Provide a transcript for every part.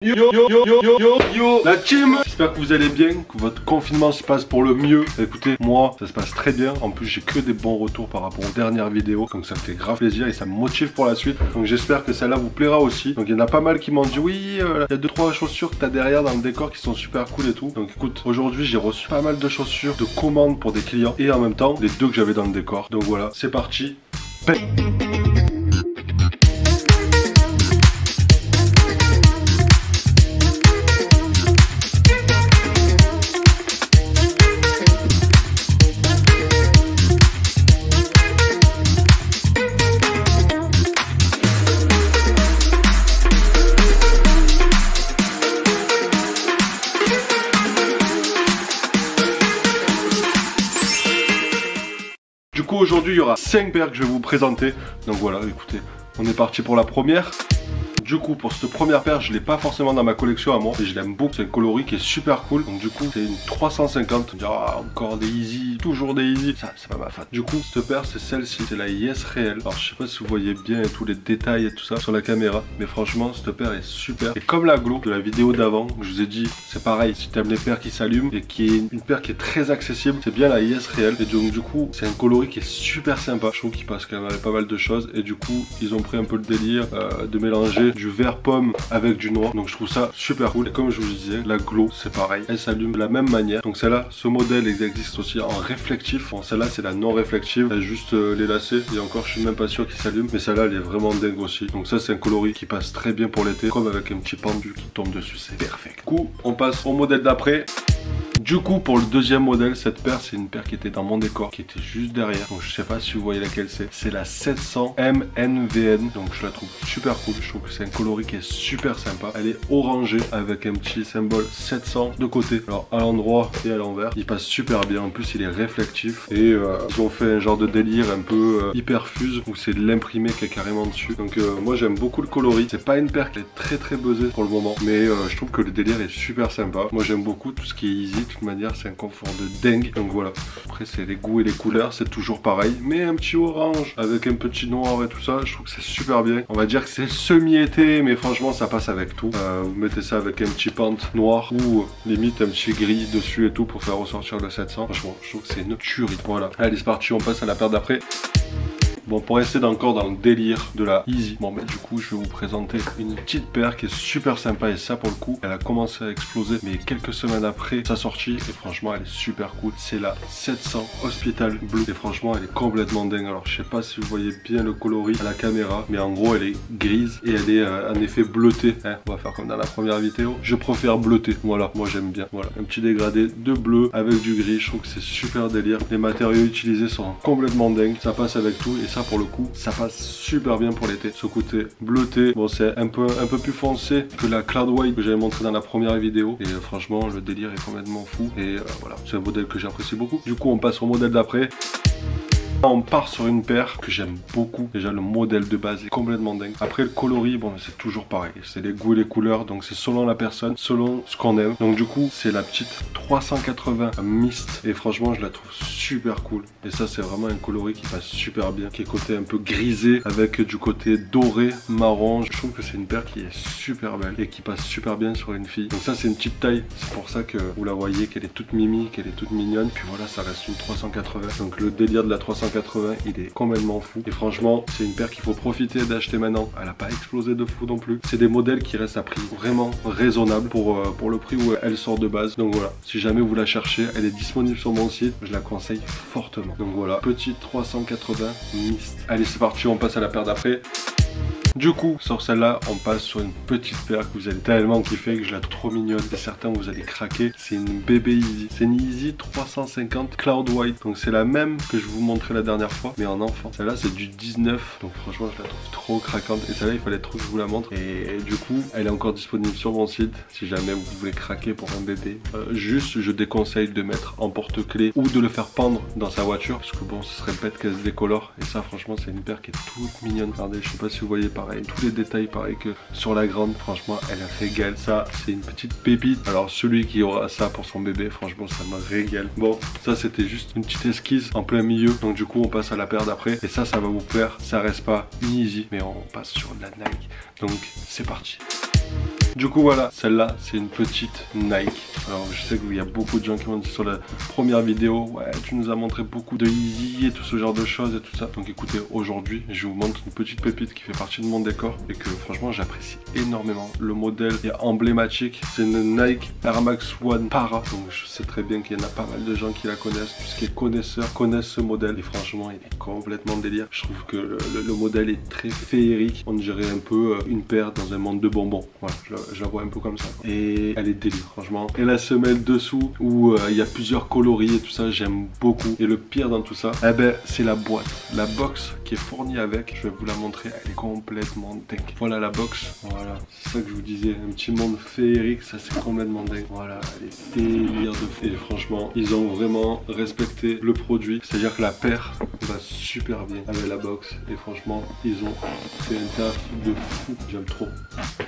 Yo yo yo yo yo yo yo la team, j'espère que vous allez bien, que votre confinement se passe pour le mieux. Écoutez, moi ça se passe très bien. En plus j'ai que des bons retours par rapport aux dernières vidéos, donc ça me fait grave plaisir et ça me motive pour la suite. Donc j'espère que celle-là vous plaira aussi. Donc il y en a pas mal qui m'ont dit oui, il y a 2-3 chaussures que t'as derrière dans le décor qui sont super cool et tout. Donc écoute, aujourd'hui j'ai reçu pas mal de chaussures de commandes pour des clients et en même temps les deux que j'avais dans le décor. Donc voilà, c'est parti. Du coup aujourd'hui il y aura 5 paires que je vais vous présenter. Donc voilà, écoutez, on est parti pour la première. Du coup pour cette première paire je l'ai pas forcément dans ma collection à moi, mais je l'aime beaucoup, c'est un coloris qui est super cool. Donc du coup c'est une 350. On dira encore des Easy, toujours des Easy, ça c'est pas ma fan. Du coup cette paire c'est celle-ci, c'est la Yes réelle. Alors je sais pas si vous voyez bien tous les détails et tout ça sur la caméra, mais franchement cette paire est super. Et comme la Glow de la vidéo d'avant, je vous ai dit c'est pareil, si tu aimes les paires qui s'allument et qui est une paire qui est très accessible, c'est bien la Yes réelle. Et donc du coup c'est un coloris qui est super sympa. Je trouve qu'il passe quand même avec pas mal de choses et du coup ils ont pris un peu le délire de mélanger du vert pomme avec du noir, donc je trouve ça super cool. Et comme je vous disais, la Glow c'est pareil, elle s'allume de la même manière. Donc celle-là, ce modèle il existe aussi en réflectif. Bon, celle-là c'est la non réflective, elle a juste les lacets et encore je suis même pas sûr qu'il s'allume, mais celle-là elle est vraiment dingue aussi. Donc ça c'est un coloris qui passe très bien pour l'été, comme avec un petit pendu qui tombe dessus, c'est parfait. Du coup on passe au modèle d'après. Du coup pour le deuxième modèle, cette paire c'est une paire qui était dans mon décor, qui était juste derrière. Donc je sais pas si vous voyez laquelle c'est. C'est la 700 MNVN. Donc je la trouve super cool. Je trouve que c'est un coloris qui est super sympa. Elle est orangée avec un petit symbole 700 de côté. Alors à l'endroit et à l'envers. Il passe super bien. En plus il est réflectif. Et ils ont fait un genre de délire un peu hyperfuse où c'est de l'imprimé qui est carrément dessus. Donc moi j'aime beaucoup le coloris. C'est pas une paire qui est très buzzée pour le moment. Mais je trouve que le délire est super sympa. Moi j'aime beaucoup tout ce qui est easy. De toute manière c'est un confort de dingue, donc voilà. Après c'est les goûts et les couleurs, c'est toujours pareil, mais un petit orange avec un petit noir et tout ça, je trouve que c'est super bien. On va dire que c'est semi-été, mais franchement ça passe avec tout. Vous mettez ça avec un petit pente noir ou limite un petit gris dessus et tout pour faire ressortir le 700. Franchement je trouve que c'est une tuerie. Voilà, allez c'est parti, on passe à la paire d'après. Bon, pour rester encore dans le délire de la Easy, bon bah du coup je vais vous présenter une petite paire qui est super sympa. Et ça pour le coup elle a commencé à exploser mais quelques semaines après sa sortie, et franchement elle est super cool. C'est la 700 Hospital Blue et franchement elle est complètement dingue. Alors je sais pas si vous voyez bien le coloris à la caméra, mais en gros elle est grise et elle est en effet bleutée, hein, on va faire comme dans la première vidéo, je préfère bleuter. Voilà, moi j'aime bien. Voilà, un petit dégradé de bleu avec du gris, je trouve que c'est super délire. Les matériaux utilisés sont complètement dingues, ça passe avec tout. Et ça pour le coup ça passe super bien pour l'été. Ce côté bleuté, bon c'est un peu plus foncé que la Cloud White que j'avais montré dans la première vidéo, et franchement le délire est complètement fou. Et voilà, c'est un modèle que j'apprécie beaucoup. Du coup on passe au modèle d'après. On part sur une paire que j'aime beaucoup. Déjà le modèle de base est complètement dingue. Après le coloris, bon c'est toujours pareil, c'est les goûts et les couleurs, donc c'est selon la personne, selon ce qu'on aime. Donc du coup c'est la petite 380 Mist et franchement je la trouve super cool. Et ça c'est vraiment un coloris qui passe super bien, qui est côté un peu grisé avec du côté doré, marron. Je trouve que c'est une paire qui est super belle et qui passe super bien sur une fille. Donc ça c'est une petite taille, c'est pour ça que vous la voyez qu'elle est toute mimi, qu'elle est toute mignonne. Puis voilà, ça reste une 380. Donc le délire de la 380 il est complètement fou. Et franchement c'est une paire qu'il faut profiter d'acheter maintenant. Elle n'a pas explosé de fou non plus. C'est des modèles qui restent à prix vraiment raisonnable pour le prix où elle sort de base. Donc voilà, si jamais vous la cherchez, elle est disponible sur mon site, je la conseille fortement. Donc voilà, petite 380 Mist. Allez c'est parti, on passe à la paire d'après. Du coup, sur celle-là, on passe sur une petite paire que vous allez tellement kiffer, que je la trouve trop mignonne. Et certains, vous allez craquer. C'est une bébé Easy. C'est une Easy 350 Cloud White. Donc c'est la même que je vous montrais la dernière fois, mais en enfant. Celle-là, c'est du 19. Donc franchement, je la trouve trop craquante. Et celle-là, il fallait trop que je vous la montre. Et du coup, elle est encore disponible sur mon site. Si jamais vous voulez craquer pour un bébé. Juste, je déconseille de mettre en porte-clés ou de le faire pendre dans sa voiture. Parce que bon, ce serait bête qu'elle se décolore. Et ça, franchement, c'est une paire qui est toute mignonne. Regardez, je sais pas si vous voyez pareil, tous les détails pareil que sur la grande. Franchement elle régale, ça c'est une petite pépite. Alors celui qui aura ça pour son bébé, franchement ça me régale. Bon, ça c'était juste une petite esquisse en plein milieu, donc du coup on passe à la paire d'après. Et ça va vous plaire, ça reste pas Easy, mais on passe sur de la Nike. Donc c'est parti. Du coup voilà, celle-là c'est une petite Nike. Alors je sais qu'il y a beaucoup de gens qui m'ont dit sur la première vidéo, ouais tu nous as montré beaucoup de Yeezy et tout ce genre de choses et tout ça. Donc écoutez, aujourd'hui je vous montre une petite pépite qui fait partie de mon décor et que franchement j'apprécie énormément. Le modèle est emblématique, c'est une Nike Air Max One Para. Donc je sais très bien qu'il y en a pas mal de gens qui la connaissent, tout ce qui est connaisseurs connaissent ce modèle et franchement il est complètement délire. Je trouve que le modèle est très féerique, on dirait un peu une paire dans un monde de bonbons. Voilà, je la vois un peu comme ça. Et elle est délire franchement. Et la semelle dessous où il y a plusieurs coloris et tout ça, j'aime beaucoup. Et le pire dans tout ça, eh ben c'est la boîte. La box qui est fournie avec, je vais vous la montrer, elle est complètement dingue. Voilà la box, voilà, c'est ça que je vous disais, un petit monde féerique, ça c'est complètement dingue. Voilà, elle est délire de fou. Et franchement, ils ont vraiment respecté le produit, c'est-à-dire que la paire va super bien avec la box. Et franchement, ils ont fait un taf de fou, j'aime trop.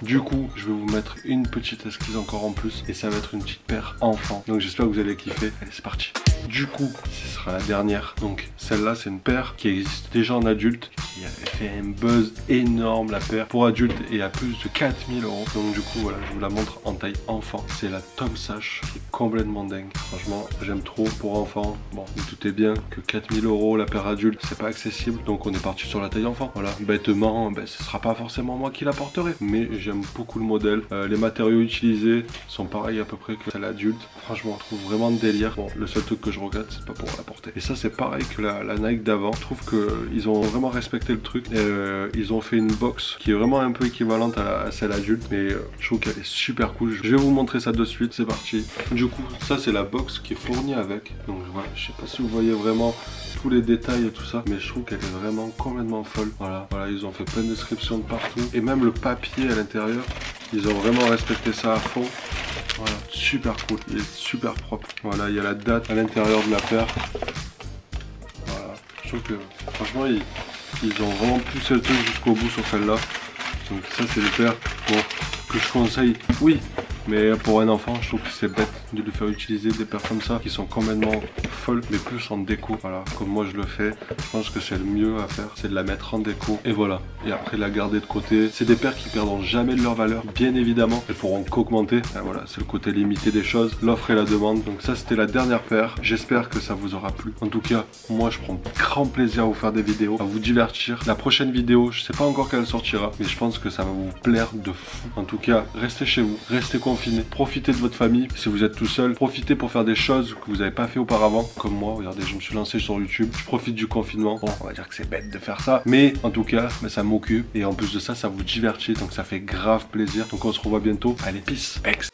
Du coup, je vais vous mettre une petite esquisse encore en plus et ça va être une petite paire enfant. Donc j'espère que vous allez kiffer. Allez, c'est parti. Du coup, ce sera la dernière. Donc celle-là, c'est une paire qui existe déjà en adulte, qui a fait un buzz énorme la paire pour adulte et à plus de 4000 €. Donc du coup, voilà, je vous la montre en taille enfant. C'est la Tom Sash qui est complètement dingue. Franchement, j'aime trop pour enfant. Bon, vous doutez bien que 4000 € la paire adulte, c'est pas accessible. Donc on est parti sur la taille enfant. Voilà, bêtement, ben, ce sera pas forcément moi qui la porterai, mais j'aime beaucoup le modèle. Les matériaux utilisés sont pareils à peu près que celle adulte. Franchement, je trouve vraiment délire. Bon, le seul truc que je regrette, c'est pas pouvoir la porter. Et ça, c'est pareil que la Nike d'avant. Je trouve qu'ils ont vraiment respecté le truc. Ils ont fait une box qui est vraiment un peu équivalente à celle adulte, mais je trouve qu'elle est super cool. Je vais vous montrer ça de suite. C'est parti. Du coup, ça, c'est la box qui est fournie avec. Donc voilà, je sais pas si vous voyez vraiment tous les détails et tout ça, mais je trouve qu'elle est vraiment complètement folle. Voilà, ils ont fait plein de descriptions de partout et même le papier à l'intérieur, ils ont vraiment respecté ça à fond. Voilà, super cool, il est super propre. Voilà, il y a la date à l'intérieur de la paire. Voilà, je trouve que franchement ils ont vraiment poussé le truc jusqu'au bout sur celle-là. Donc ça c'est le paire que je conseille, oui. Mais pour un enfant, je trouve que c'est bête de lui faire utiliser des paires comme ça qui sont complètement folles, mais plus en déco. Voilà, comme moi je le fais, je pense que c'est le mieux à faire, c'est de la mettre en déco. Et voilà, et après la garder de côté. C'est des paires qui perdront jamais de leur valeur, bien évidemment. Elles pourront qu'augmenter. Et voilà, c'est le côté limité des choses, l'offre et la demande. Donc ça, c'était la dernière paire. J'espère que ça vous aura plu. En tout cas, moi je prends grand plaisir à vous faire des vidéos, à vous divertir. La prochaine vidéo, je sais pas encore quand elle sortira, mais je pense que ça va vous plaire de fou. En tout cas, restez chez vous, restez confinés, profitez de votre famille. Si vous êtes tout seul, profitez pour faire des choses que vous n'avez pas fait auparavant, comme moi. Regardez, je me suis lancé sur YouTube, je profite du confinement. Bon, on va dire que c'est bête de faire ça, mais en tout cas, ça m'occupe et en plus de ça, ça vous divertit, donc ça fait grave plaisir. Donc on se revoit bientôt. Allez, peace, peace.